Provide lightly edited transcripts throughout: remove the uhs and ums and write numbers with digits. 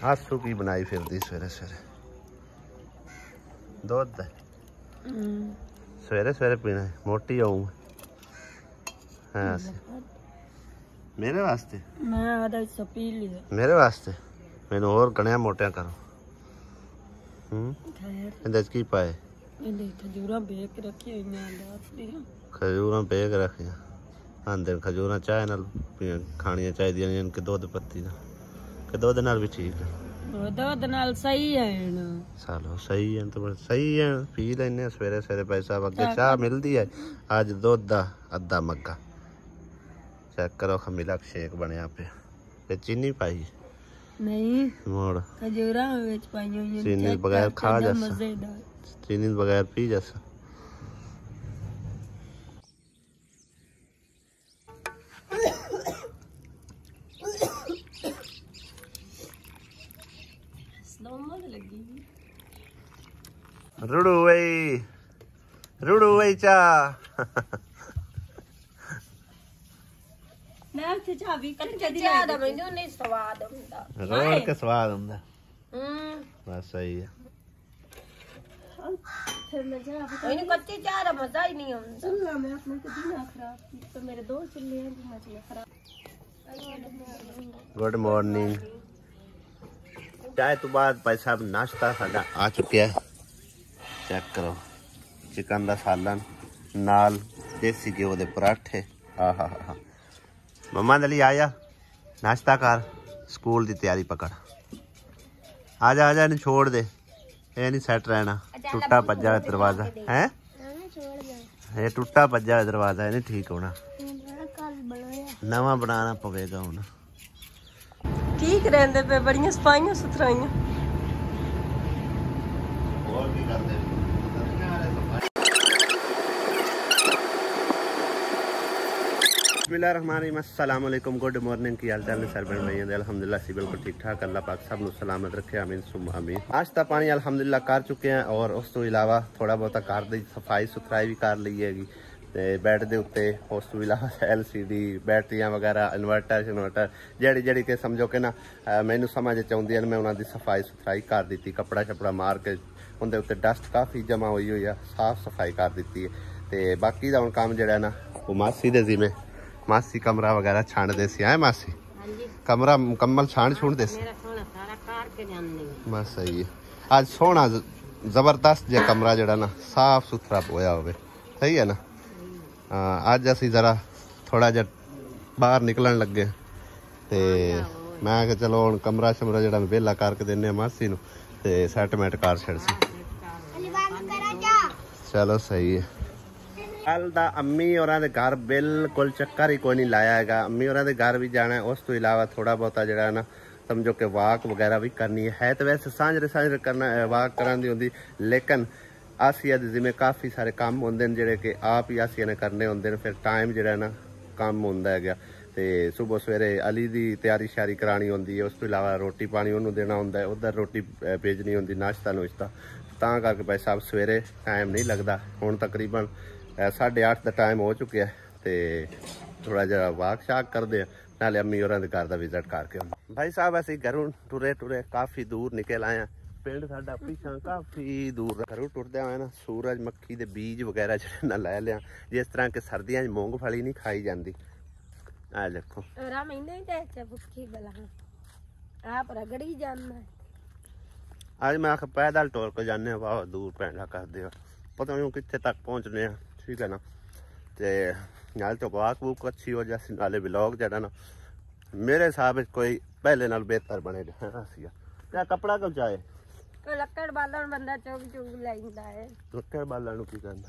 आसू की बनाई फिरदी सवेरे सवेरे दुध सवेरे सवेरे पीना मोटी आऊँ मेरे वास्ते मैं आधा पी लिया मेरे वास्ते मैंने और गणिया मोटिया करो की पाए खजूर बेक रखिया आंदे खजूर चाय नाल खानिया चाहिए कि दुध पत्ती ना कि दुध नाल भी ठीक है दुध नाल सही है चलो सही है तो सही है पी लेने सवेरे सवेरे पैसा अगे चाह मिलती है अज दुध दा अद्धा मग्गा चेक करो मिल्क शेक बनया पे चीनी पाई नहीं मोड़ खजूरा विच पाईयो चीनी बगैर खा जा चीनी बगैर पी जा रुड़ू वही चा मैं ते चाबी कदी दा मैनू नहीं स्वाद हुंदा रोड़ के स्वाद हुंदा बस सही है फिर मैं चाबी कच्ची चाह दा मजा ही नहीं हुंदा चुल्ला मैं अपने कदी ना खराब की तो मेरे दो चुल्ले हैं जो मैं खराब गुड मॉर्निंग चाय तो बाद भाई साहब नाश्ता साडा आ चुका है चेक करो चिकन दा सालन नाल देसी घ्यो दे पराठे आहा हा मम्मा दली आया नाश्ता कर स्कूल की तैयारी पकड़ आजा नहीं छोड़ दे ये नहीं सेट रहना टुटा भज्जा दरवाजा है ये टुटा भज्जा दरवाजा ये नहीं ठीक होना नवा बनाना पवेगा हुन ठीक रहंदे पे बड़ियां सफाइयां सुथराइयां और की करदे बिस्मिल्लाहिर्रहमानिर्रहीम गुड मॉर्निंग की हाल चाल सर बहन भाई अल्हम्दुलिल्लाह सी बिल्कुल ठीक ठाक अल्लाह पाक सब नु सलामत रखे आमीन सुम आमीन नाश्ता पानी अल्हम्दुलिल्लाह कर चुके हैं और उस तो इलावा थोड़ा बहुत घर की सफाई सुथराई भी कर ली हैगी ते बैड के उत्ते उस तो इलावा LCD बैटरियां वगैरह इन्वर्टर जड़ी के समझो कि ना मैनू समझ चाहती है मैं उन्होंने सफाई सुथराई कर दी कपड़ा शपड़ा मार के उनके उत्ते डस्ट काफ़ी जमा हुई है साफ सफाई कर दी है तो बाकी का हम काम जड़ा ना वो मासी दे जिम्मे मासी कमरा वगैरह छांडदे सी है मासी कमरा मुकम्मल छांड दे सी बस सही है आज सोहना जबरदस्त जो कमरा जड़ा ना साफ सुथरा होया होवे सही है ना अज असी जरा थोड़ा जा बाहर निकलन लगे ते मैं कि चलो हुण कमरा शमरा जड़ा वेला करके देने मासी नूं ते सैटमेंट कर छड़सी चलो सही है कल दा अम्मी होरां दे घर बिल्कुल चक्कर ही कोई नहीं लाया है अम्मी होरां दे घर भी जाना है उस तो इलावा थोड़ा बहुता जड़ा ना समझो कि वाक वगैरह भी करनी है तो वैसे सांझरे करना वाक करानी होंदी लेकिन आसिया दे जिम्मे काफ़ी सारे काम होंदे ने जेह्ड़े कि आप ही आसिया ने करने होंदे ने फिर टाइम जड़ा ना कम होंदा है ते सुबह सवेरे अली दी तैयारी श्यारी करानी होंदी है उस तो इलावा रोटी पानी उन्होंने देना होंदा है उधर रोटी भेजनी होंदी नाश्ता नुश्ता तां करके भाई साहब सवेरे टाइम नहीं लगता हुण तकरीबन 8:30 का टाइम हो चुका है तो थोड़ा जरा वाक शाक करते हैं नाले अम्मी और घर का विजिट करके भाई साहब असी घरों टुरे काफ़ी दूर निकल आए पिंड साडा पिछा काफ़ी दूर घरों टुरदे आए ना सूरजमुखी के बीज वगैरह जो ना लै लिया जिस तरह के सर्दियों मूंगफली नहीं खाई जाती आ देखो आज मैं आख पैदल टोर के जाने वाह दूर पैंडा करते पता नहीं कितने तक पहुँचने ठीक है ना तो नाल तो वाक वूक अच्छी हो जाए नाले ब्लॉग जरा ना मेरे हिसाब से कोई पहले नाल बेहतर बने क्या कपड़ा क्यों चाहे लक्कड़ बालन बंदा चुग चुग लैंदा है लक्कड़ बालन की करना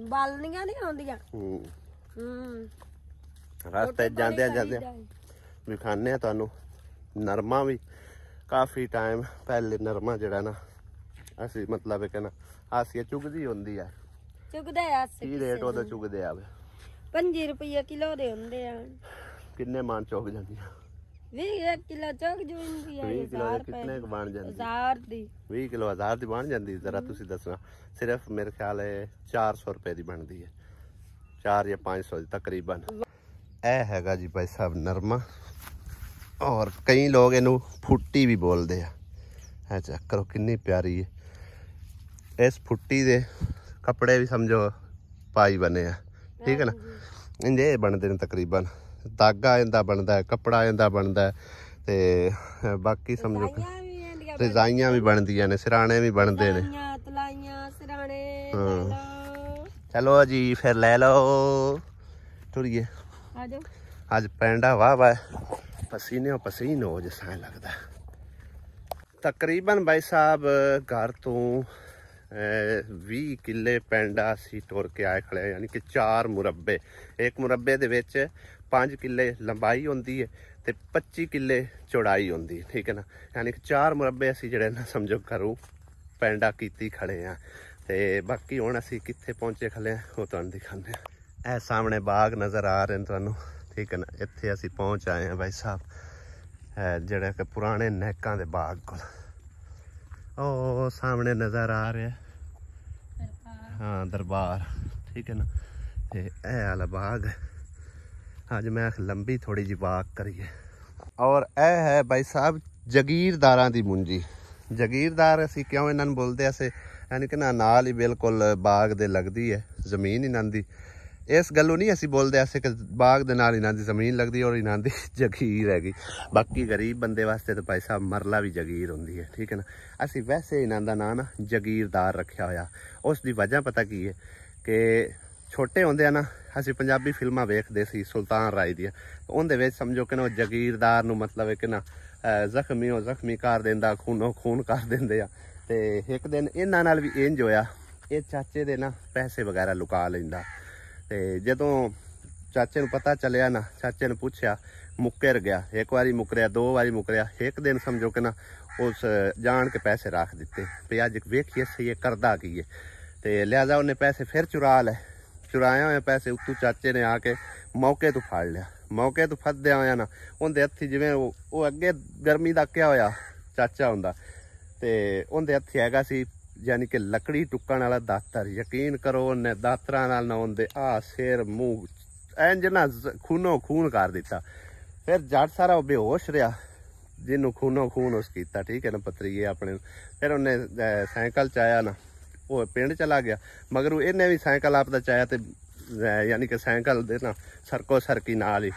बालनियां नहीं आउंदियां रास्ते जांदे भी खाने तुहानू नरमा भी काफ़ी टाइम पहले नरमा जड़ा ना असी मतलब है ना आसिया चुगदी होंदी है चुगदे की रेट ओदा चुगदे आवे 5 रुपये किलो दे हुंदे आ किन्ने मान चुग जांदियां 20 किलो चुग जूंदी है 20 किलो कितने बन जांदी 1000 दी 20 किलो 1000 दी बन जांदी जरा तुसी दसना सिर्फ मेरे ख्याल है 400 रुपए दी बनदी है 4 या 500 दी तकरीबन ए हैगा जी भाई साहब नरमा और कई लोग इनू फुट्टी भी बोलते हैं। चेक करो कितनी प्यारी है। इस फुट्टी दे कपड़े भी समझो पाई बने हैं, ठीक है ना। इंजे बनते हैं तकरीबन, धागा इंदा बनता है, कपड़ा इंदा बनता है, ते बाकी समझो रजाइयां भी बनदियां ने, सिराने भी बनते ने। चलो जी फिर ले लो, टुरिए। आज पैंडा वाह वाह पसीने पसीन हो जैसा लगता है। तकरीबन भाई साहब घर तो 20 किले पैंडा असी टुर के आए खड़े, यानी कि 4 मुरब्बे। एक मुरब्बे दे विच 5 किले लंबाई होंदी है ते 25 किले चौड़ाई होंदी है, ठीक है ना। यानी कि 4 मुरब्बे असी जड़े ना समझो घरों पैंडा कीती खड़े हैं। ते बाकी हुण असी कित्थे पहुंचे खले हैं वो तुहानूं दिखाने हैं। ए सामने बाग नज़र आ रहे हैं तुहानूं, ठीक है ना। इत्थे असी पहुंच आए हैं भाई साहब जड़े कि पुराने नैकां दे बाग कोल। ओ सामने नज़र आ रहा है हाँ दरबार, ठीक है ना। ते ए आला बाग अज मैं लंबी थोड़ी जी वाक करिए। और ए है भाई साहब जगीरदारां दी मुंजी। जगीरदार असी क्यों इन्हां नूं बोलदे असे, यानी कि ना नाल ही बिल्कुल बाग दे लगदी है जमीन इन्हां दी। इस गल्लों नहीं असी बोलते ऐसे कि बाग दे नाल इन्हां दी जमीन लगदी और इन्हां दी जगीर हैगी। बाकी गरीब बंदे वास्ते तो भाई साहब मरला भी जगीर होंदी है, ठीक है ना। असी वैसे इन्हां दा नाम ना जगीरदार रखा होया। उस दी वजह पता की है कि छोटे होंदे ना असी पंजाबी फिल्मां वेखदे सी सुल्तान राय दी, उहदे विच समझो कि ना जगीरदार नूं मतलब है कि ना जख्मी कर देंदा, खूनो खून कर देंदे आ। ते एक दिन इन्हां नाल भी इंज होया, ये चाचे दे ना पैसे वगैरह लुका लैंदा। ते जदों चाचे नूं पता चलिया ना, चाचे ने पूछया मुकर गया, एक बारी मुकरिया, 2 बारी मुकरिया, एक दिन समझो कि ना उस जान के पैसे रख दिते भी अज वेखिए सही ये करदा की है। ते लिहाजा उन्हें पैसे फिर चुरा ले, चुराया हुए पैसे उत्तू चाचे ने आके मौके तो फड़ लिया। मौके तो फड़दे होया ना उनके हत्थी जिवें वो अगे गर्मी दा क्या होया चाचा हुंदा ते उनके हत्थी हैगा सी यानी कि लकड़ी टुकण वाला दातर। यकीन करो उन्हें दातरां नाल ना उनदे सिर मूँह इंज ना खूनो खून कर दिता। फिर जट सारा वो बेहोश रहा जिन्हों खूनो खून उस किया, ठीक है ना, पतरीए अपने। फिर उन्हें साइकिल चाया ना वो पिंड चला गया, मगर इन्हें भी साइकिल आपदा चाया तो यानी कि साइकिल दे ना सरको सरकी नाल ही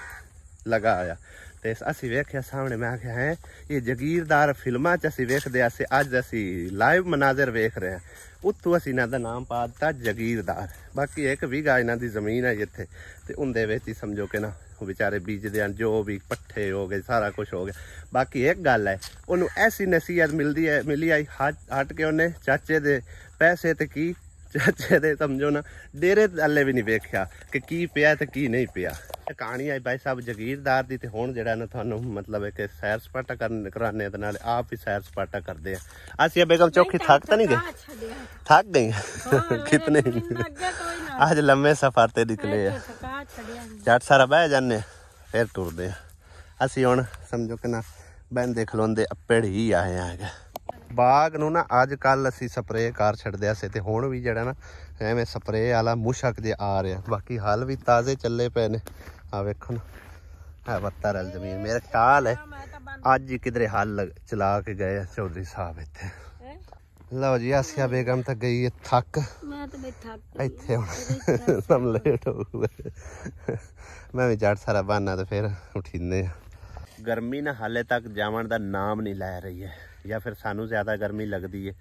लगा आया। तो असी वेख्या सामने, मैं आख्या है ये जगीरदार फिल्मां च असी वेखदे असे अज असी लाइव मनाजर वेख रहे हैं। उत्तू असी इन्हां दा नाम पा दिता जगीरदार। बाकी 1 बीघा इन्हां दी जमीन है जिथे, ते उंदे विच ही समझो कि ना वो बेचारे बीजदे हैं, जो भी पट्ठे हो गए सारा कुछ हो गया। बाकी एक गल है उन्होंने ऐसी नसीहत मिली आई हट के उन्हें चाचे दे पैसे ते की चाचे दे समझो ना डेरे अल्ले भी नहीं वेख्या कि की पिया ते की नहीं पिया। कहानी आई भाई साहब जगीरदार दी। ते हुण जेड़ा ना तुहानू मतलब है कि सैर सपाटा कराने दे नाल आप भी सैर सपाटा करदे आ। आसिया बेगम चौकी थक तो नहीं गई? थक गई कितने आज लम्बे सफर ते निकले झट सारा बह जाने फिर टुरदे आ। असी हुण समझो कि ना बहंदे खलोंदे अप्पड़ ही आए हैं। बाग नूं ना अज कल असी स्प्रे कर छड्डदे सी, ते हुण भी जेड़ा ना एवें स्प्रे वाला मुशक जे आ रहा। बाकी हल भी ताज़े चले पे ने। आ वेखो ना है पत्ता रल जमीन। मेरा ख्याल है अज ही किधरे हल चला के गए चौधरी साहब इत्थे। लो जी आसिया बेगम तो गई है थक, इत्थे हुण लेट हो गए। मैं भी जट सारा बहाना तो फिर उठीने। गर्मी ना हाले तक जावन का नाम नहीं लै रही है, या फिर सानू ज़्यादा गर्मी लगती है।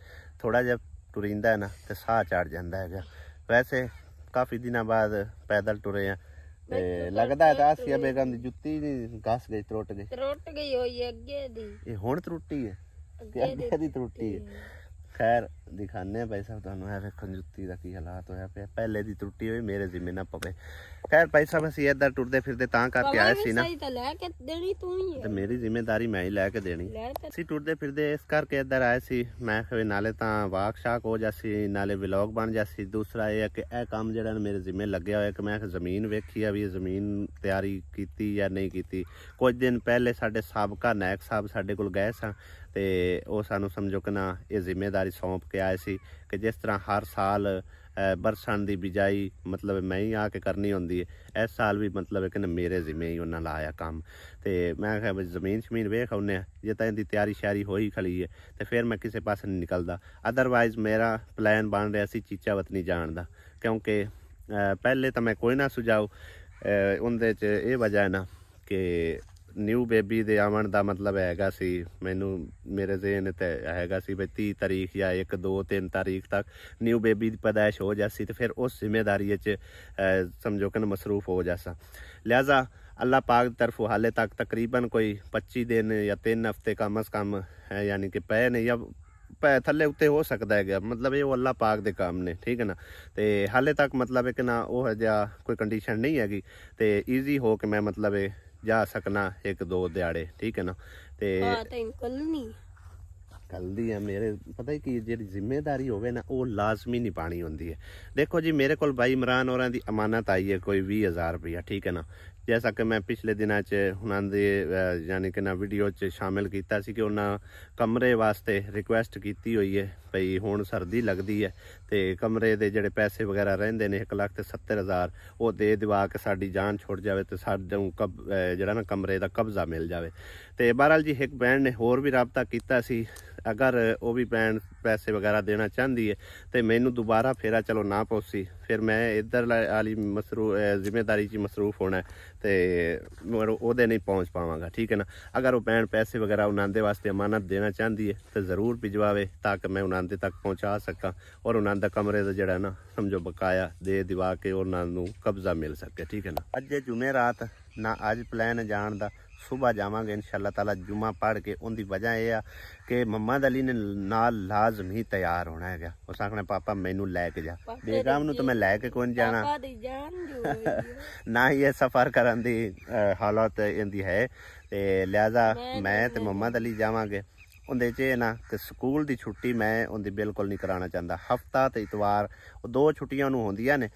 थोड़ा जब टुरिंदा है ना तो साह चढ़ जाता है। वैसे काफ़ी दिनों बाद पैदल टुरे हैं ते लगता है आसिया बेगम की जुत्ती घस गई, त्रुट गई होई है अगे दी। ये हुण त्रुटी है कि अगे दी त्रुटी है? खैर दिखाने भाई साहब तुहानू है वेखो जुत्ती का की हालात होया पिया। पहले दी त्रुटी हुई मेरे जिम्मे ना पवे। खैर भाई साहब असीं इधर टुरदे फिरदे तां करके आए सी ना, ते मेरी जिम्मेदारी मैं ही लैके देनी। असीं टुरदे फिरदे इस करके इधर आए सी। मैं नाले तां वाक शाक हो जासी, नाले व्लॉग बन जासी। दूसरा यह है कि यह काम जिहड़ा मेरे जिम्मे लग्या होया कि मैं जमीन वेखी है भी जमीन तैयारी कीती या नहीं कीती। कुछ दिन पहले साडे साबका नायक साहब साडे कोल गए सन ते वो सानू समझो कि ना ये जिम्मेदारी सौंप के आए सी कि जिस तरह हर साल बरसन की बिजाई मतलब मैं ही आके करनी होंदी है। इस साल भी मतलब कि मेरे जिम्मे ही उन्हें लाया काम, तो मैं क्या जमीन शमीन वेख आने जे तो इनकी तैयारी श्यारी हो ही खड़ी है तो फिर मैं किसी पास नहीं निकलता। अदरवाइज मेरा प्लान बन रहा सी चीचा वतनी जान का, क्योंकि पहले तो मैं कोई ना सुझाव उनदे च ये वजह है ना कि न्यू बेबी दे आवन का मतलब हैगा सी मैनू मेरे जेन ते हैगा सी भी 30 तारीख या 1 2 3 तारीख तक न्यू बेबी की पैदाइश हो जासी, तो फिर उस जिम्मेदारी समझो कि मसरूफ हो जासा। लिहाजा अल्लाह पाक की तरफों हाले तक तकरीबन कोई 25 दिन या 3 हफ्ते कम अज़ कम है, यानी कि पै ने या पै थले उत्ते हो सकता है, मतलब ये अल्लाह पाक दे काम ने, ठीक है ना। तो हाले तक मतलब है कि ना वो जा कोई कंडीशन नहीं हैगी, तो ईजी हो के मैं मतलब जा सकना 1 2 दिहाड़े, ठीक है ना। तो कल दी है मेरे पता ही कि जी जिम्मेदारी होवे ना वो लाजमी नहीं पानी होंदी है। देखो जी मेरे को भाई इमरान और दी अमानत आई है कोई 20,000 रुपया, ठीक है ना। जैसा कि मैं पिछले दिनों उन्होंने यानी कि ना वीडियो शामिल किया कि उन्हें कमरे वास्ते रिक्वेस्ट की हुई है भाई हुण सर्दी लगती है तो कमरे के जोड़े पैसे वगैरह रेंदे ने 1,70,000 वो दे दिवा के साड़ी जान छुट जाए तो सानू जरा ना कमरे का कब्जा मिल जाए। तो बहरहाल जी एक भैन ने होर भी रबता किया सी, अगर वो भी भैन पैसे वगैरह देना चाहती है तो मैनू दोबारा फेरा चलो ना पौसी, फिर मैं इधर वाली जिम्मेदारी च मसरूफ होना है तो वो नहीं पहुँच पावांगा, ठीक है ना। अगर वो भैन पैसे वगैरह उन्होंने वास्ते अमानत देना चाहती है तो ज़रूर भिजवावे ताकि मैं उन्होंने तक पहुँचा सका और उन्होंने कमरे का जड़ा ना समझो बकाया दे दिवा के उन्होंने कब्जा मिल सके, ठीक है ना। अज जुमे रात ना अज प्लान जान का, सुबह जावांगे इंशाअल्लाह ताला जुमा पढ़ के। उनकी वजह यह है कि मोहम्मद अली ने नाल लाजम ही तैयार होना है, उस आखना पापा मैनू लैके जा, बेगम नू तो मैं लैके कौन जाना ना ही ये सफर करन दी हालत इनदी है, ते लिहाजा मैं ते मोहम्मद अली जावांगे। उनदे च ना ते स्कूल की छुट्टी मैं उनकी बिल्कुल नहीं कराना चाहता, हफ्ता ते इतवार 2 छुट्टियां नू होंदियां ने।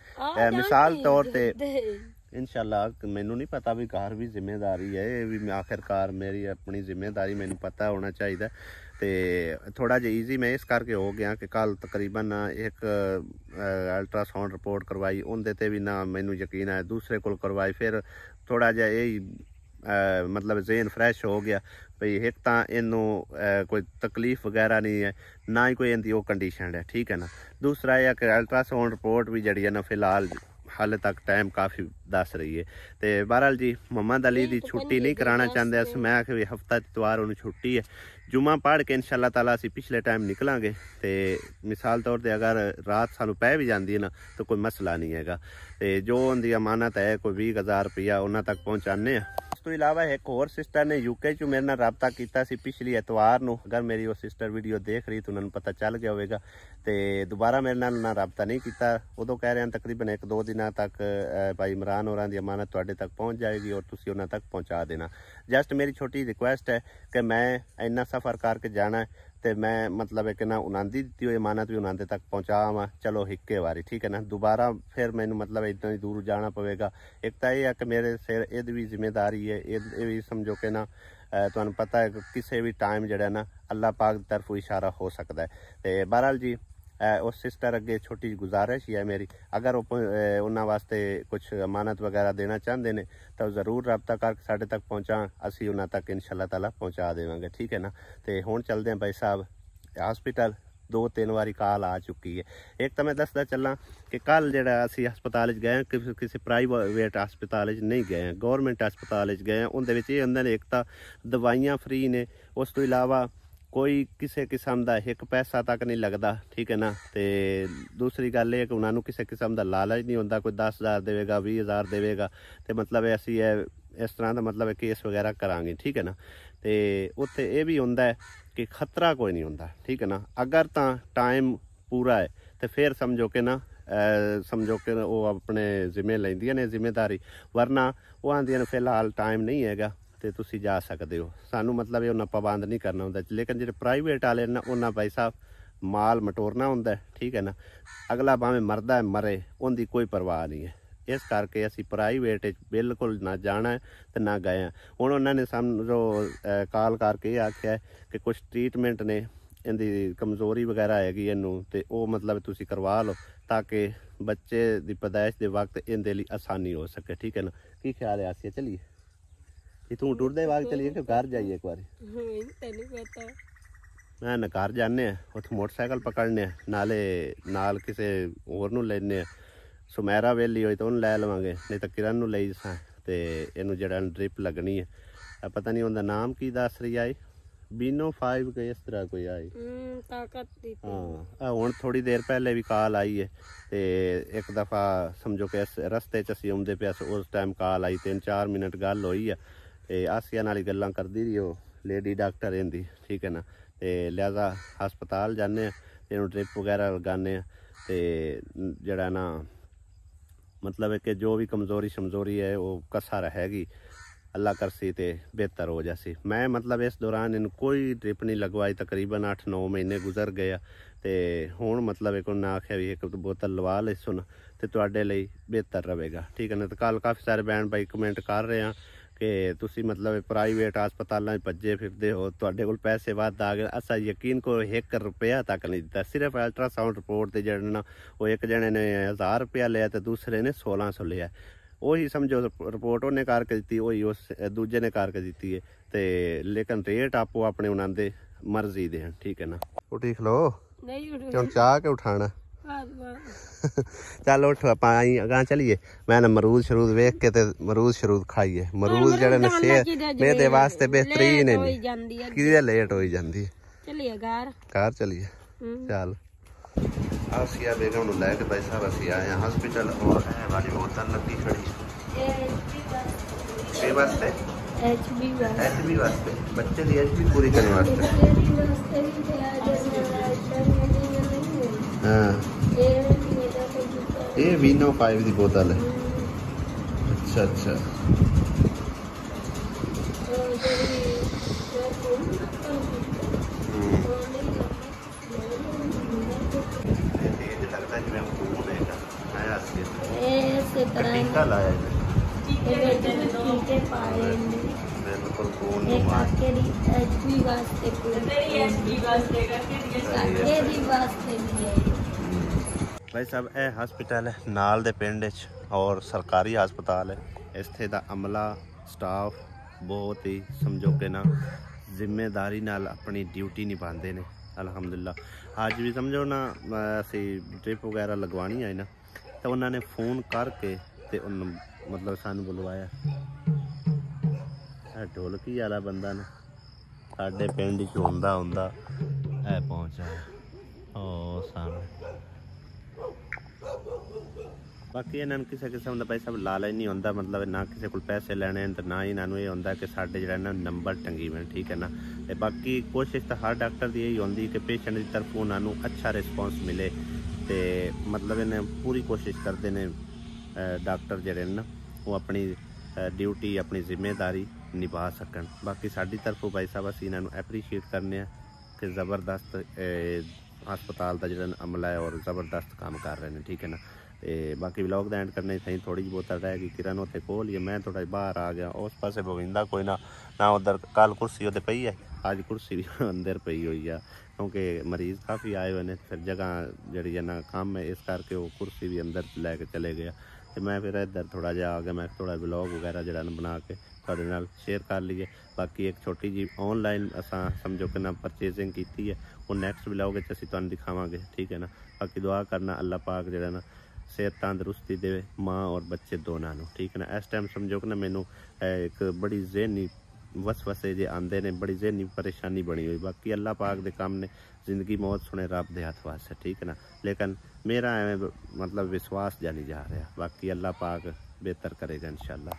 मिसाल तौर ते इंशाअल्लाह मैनू नहीं पता भी घर भी जिम्मेदारी है, ये भी आखिरकार मेरी अपनी जिम्मेदारी मैनू पता होना चाहिए। तो थोड़ा जिहा ईजी मैं इस करके हो गया कि कल तकरीबन एक अल्ट्रासाउंड रिपोर्ट करवाई, उनदे ते भी ना मैनू यकीन है, दूसरे को करवाई, फिर थोड़ा जिहा यही मतलब जेन फ्रैश हो गया भाई एक तो इनू कोई तकलीफ वगैरह नहीं है ना ही कोई इनकी वो कंडीशन है, ठीक है ना। दूसरा यह कि अल्ट्रासाउंड रिपोर्ट भी जड़ी है ना फिलहाल हाले तक टाइम काफ़ी दस रही है। तो बहरहाल जी मोहम्मद अली की छुट्टी नहीं कराना चाहते अस, मैं आखे हफ्ता इतवार उन्हें छुट्टी है, जुमा पढ़ के इंशाअल्लाह ताला असी पिछले टाइम निकलांगे। तो मिसाल तौर पर अगर रात सानू पै भी जाती है ना तो कोई मसला नहीं है, तो जो उनकी अमानत है कोई 20,000 रुपया उन्होंने तक पहुँचाने। तो इलावा एक और सिस्टर ने यूके चो मेरे नाल रबता किया पिछली एतवार नू, अगर मेरी वो सिस्टर वीडियो देख रही तो उन्होंने पता चल गया होगा। तो दोबारा मेरे नाल ना रबता नहीं किया, उदों कह रहे हैं तकरीबन 1 2 दिन तक भाई इमरान होरां दी अमानत तुहाडे तक पहुँच जाएगी और तुसीं उन्हां तक पहुँचा देना। जस्ट मेरी छोटी रिक्वेस्ट है कि मैं इन्ना सफ़र करके जाना है तो मैं मतलब है कि ना उन्होंने दी हुई अमानत भी उन्होंने तक पहुँचावा, चलो हिक्के वारी, ठीक है ना। दोबारा फिर मैनू मतलब इतना ही दूर जाना पवेगा। एक तो यह है कि मेरे सिर ये भी जिम्मेदारी है, ये भी समझो कि ना तुहानू पता है कि किसी भी टाइम जड़ा ना अल्लाह पाक की तरफों इशारा हो सकता है। तो बहरहाल जी उस सिस्टर अगे छोटी गुजारिश ही है मेरी, अगर उन्होंने वास्ते कुछ अमानत वगैरह देना चाहते हैं तो ज़रूर रबता करके साढ़े तक पहुँचा, असी उन्होंने तक इंशाअल्लाह ताला पहुँचा देवांगे, ठीक है ना। तो हुण चलते हैं भाई साहब हॉस्पिटल, 2 3 बारी कॉल आ चुकी है। एक तो मैं दसदा चलना कि कल जरा असी हस्पताल गए किसी प्राइवेट हस्पताल नहीं गए, गौरमेंट हस्पताल गए, उनदे विच ये हुंदा ने एक तो दवाइयां फ्री ने, उस तो इलावा कोई किसी किस्म का एक पैसा तक नहीं लगता, ठीक है ना। तो दूसरी गल ये कि उन्होंने किसी किस्म का लालच नहीं होता, कोई 10,000 देगा 20,000 देगा तो मतलब असी इस तरह का मतलब केस वगैरह करांगे, ठीक है ना। तो उत्थे ये भी होंदा है कि खतरा कोई नहीं होंदा, ठीक है ना। अगर तो टाइम पूरा है तो फिर समझो कि ना समझो कि वो अपने जिम्मे लैंदियां ने जिम्मेदारी, वरना वो आंदियां ने फिलहाल टाइम नहीं हैगा तो तुसी जा सकते हो, सानू मतलब ये उन्हें पाबंद नहीं करना होंदा। लेकिन जो प्राइवेट वाले ना उन्हें भाई साहब माल मटोरना होंदा है, ठीक है ना। अगला भावें मरदा है मरे, उनकी कोई परवाह नहीं है, इस करके असी प्राइवेट बिल्कुल ना जाना है तो ना गए हैं। हुण उन्होंने समझो कॉल करके ये आख्या है कि कुछ ट्रीटमेंट ने इनकी कमजोरी वगैरह हैगी इनू, तो वो मतलब तुसी करवा लो, ताकि बच्चे की पैदाइश के वक्त इनके लिए आसानी हो सके। ठीक है ना, की ख्याल है आसिया? चलिए इतों टुरदे वक्त चलिए कि घर जाइए एक बार? मैं ना घर जाने उतो मोटरसाइकिल पकड़ने नाले नाल किसी होर नूं लैने सुमेरा वेली होई तो उन्हें लै लवांगे, नहीं तो किरण नूं लई जां ते इनू जिहड़ा ड्रिप लगनी है। पता नहीं उनका नाम की दस रही आई, बीनो 5 के इस तरह कोई आई। हाँ हुण थोड़ी देर पहले भी कॉल आई है ते एक दफ़ा समझो कि इस रस्ते च असीं आउंदे पे उस टाइम कॉल आई, 3-4 मिनट गल होई है ते आसिया नाल गल्लां करदी रही वो लेडी डॉक्टर इहदी। ठीक है ना, ते लिहाजा हस्पताल जाने इनू ड्रिप वगैरह लगाने ते जिहड़ा ना मतलब है कि जो भी कमज़ोरी शमजोरी है वो कसा रहेगी, अल्लाह करसी ते बेहतर हो जासी। मैं मतलब इस दौरान इन कोई ड्रिप नहीं लगवाई, तकरीबन 8-9 महीने गुजर गए ते हुण मतलब एक उन्हें आख्या भी एक बोतल लवा ले सुन ते तुहाडे लई बेहतर रहेगा। ठीक है ना, तो कल काफ़ी सारे भैन भाई कमेंट कर रहे हैं कि तुसी मतलब प्राइवेट हस्पतालों भज्जे फिरदे हो, तुहाडे कोल पैसे वध आ गए। असा यकीन को 1 रुपया तक नहीं दिता, सिर्फ अल्ट्रासाउंड रिपोर्ट के जड़े ना वो एक जने ने 1000 रुपया लिया तो दूसरे ने 1600 लिया। वही समझो रिपोर्ट उन्हें करके दी, वही उस दूजे ने करके दी है ते लेकिन रेट आपो अपने उन्होंने मर्जी दे। ठीक है ना, उठी खलो क्यों चाह के उठाना चल उठ आप अगां चलिए। मैं ना मरूद शरूद वेख के ते मरूद शरूद खाइए। मरूद जड़े ने सेहत मेरे वास्ते बेहतरीन है, कि लेट हो जाती है। घर चलिए चल। आसिया बेगम नूं लैके भाई साहब असीं आए हैं हॉस्पिटल और है वाली बोतल लगी खड़ी के वास्ते HB वास्ते बच्चे की HB पूरी करने वास्ते। हाँ ये वीनो 5 की बोतल है। अच्छा अच्छा टीका लाया भाई साहब। यह हॉस्पिटल है नाल दे पिंड और सरकारी हस्पताल है। इत्थे दा अमला स्टाफ बहुत ही समझो कि ना जिम्मेदारी नाल अपनी ड्यूटी निभाते हैं अलहमदुलिल्लाह। अज भी समझो ना असी ड्रिप वगैरह लगवानी है ना तो उन्होंने फोन करके ते मतलब सानू बुलवाया। ढोलकी वाला बंदा ना साडे पिंड च हुंदा हुंदा है पहुंचा ओ सामने। बाकी इन्होंने किसी किस्म का पैसा लालच नहीं होंदा, मतलब ना किसी को पैसे लेने तो ना ही इन्होंने ये होंदा कि साडे जिहड़ा ना नंबर टंगी हुए। ठीक है ना, ते बाकी कोशिश तो हर डॉक्टर की यही होंदी कि पेशेंट की तरफ उन्होंने अच्छा रिस्पॉन्स मिले ते मतलब इन्हें पूरी कोशिश करते हैं डॉक्टर जिहड़े ना वो अपनी ड्यूटी अपनी जिम्मेदारी निभा सकन। बाकी साडी तरफों भाई साहब असीं इन्हां नूं एप्रीशिएट करने कि ज़बरदस्त हस्पताल का जिहड़ा अमला है और ज़बरदस्त काम कर रहे हैं। ठीक है ना, बाकी व्लॉग दा एंड करने सही थोड़ी बोतल रह गई। किरण उत्थे कोल ही मैं थोड़ा बाहर आ गया उस पासे बविंदा कोई ना उधर कल कुर्सी उत्ते पई है, अज कुर्सी भी अंदर पई हुई है क्योंकि मरीज़ काफ़ी आए हुए हैं। फिर जगह जी है ना कम है इस करके वो कुर्सी भी अंदर लैके चले गया। तो मैं फिर इधर थोड़ा जहा आ गया, मैं थोड़ा व्लॉग वगैरह जरा बना के थोड़े नाल शेयर कर लीए। बाकी एक छोटी जी ऑनलाइन असा समझो कि ना परचेजिंग की है वो नैक्सट व्लॉग असीं तुहानूं दिखावांगे। ठीक है ना, बाकी दुआ करना अल्लाह पाक जरा ना सेहत तंदरुस्ती दे माँ और बच्चे दोनों। ठीक है ना, इस टाइम समझो कि ना मैनू एक बड़ी ज़हनी वसवसे जे आंदे ने, बड़ी ज़हनी परेशानी बनी हुई। बाकी अल्लाह पाक दे काम ने जिंदगी मौत सुने रब दे हथ वास है। ठीक है ना, लेकिन मेरा एवं मतलब विश्वास जा नहीं जा रहा। बाकी अल्लाह पाक बेहतर करेगा इंशाअल्लाह।